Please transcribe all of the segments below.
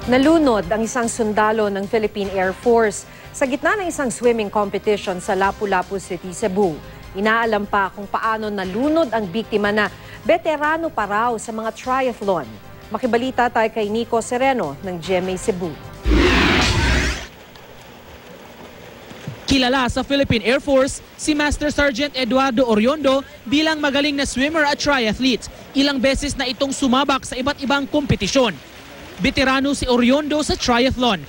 Nalunod ang isang sundalo ng Philippine Air Force sa gitna ng isang swimming competition sa Lapu-Lapu City, Cebu. Inaalam pa kung paano nalunod ang biktima na veterano pa raw sa mga triathlon. Makibalita tayo kay Nico Sereno ng GMA Cebu. Kilala sa Philippine Air Force si Master Sergeant Eduardo Oriondo bilang magaling na swimmer at triathlete. Ilang beses na itong sumabak sa iba't ibang kompetisyon. Veterano si Oriondo sa triathlon.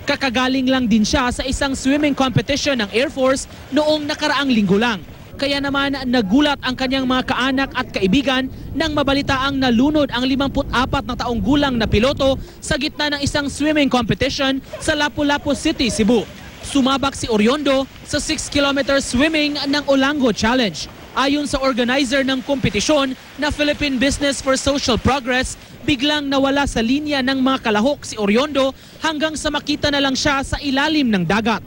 Kakagaling lang din siya sa isang swimming competition ng Air Force noong nakaraang linggo lang. Kaya naman nagulat ang kanyang mga kaanak at kaibigan nang mabalitaang nalunod ang 54 na taong gulang na piloto sa gitna ng isang swimming competition sa Lapu-Lapu City, Cebu. Sumabak si Oriondo sa 6-kilometer swimming ng Olango Challenge. Ayon sa organizer ng kompetisyon na Philippine Business for Social Progress, biglang nawala sa linya ng mga kalahok si Oriondo hanggang sa makita na lang siya sa ilalim ng dagat.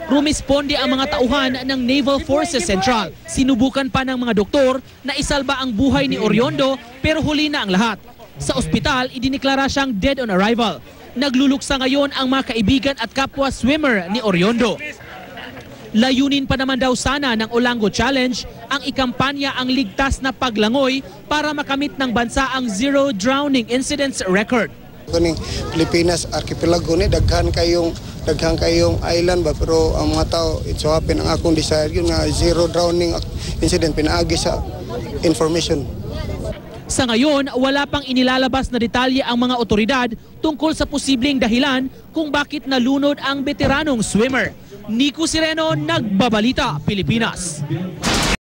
Rumisponde ang mga tauhan ng Naval Forces Central. Sinubukan pa ng mga doktor na isalba ang buhay ni Oriondo pero huli na ang lahat. Sa ospital, idiniklara siyang dead on arrival. Nagluluksa ngayon ang mga kaibigan at kapwa swimmer ni Oriondo. Layunin pa naman daw sana ng Olango Challenge ang ikampanya ang ligtas na paglangoy para makamit ng bansa ang zero drowning incidents record. Kaning Pilipinas archipelago ni daghan kayong island ba, pero ang mga tao it so happen ang akong desire yun nga zero drowning incident pinaagi sa information. Sa ngayon, wala pang inilalabas na detalye ang mga otoridad tungkol sa posibleng dahilan kung bakit nalunod ang veteranong swimmer. Nico Sereno, Nagbabalita, Pilipinas.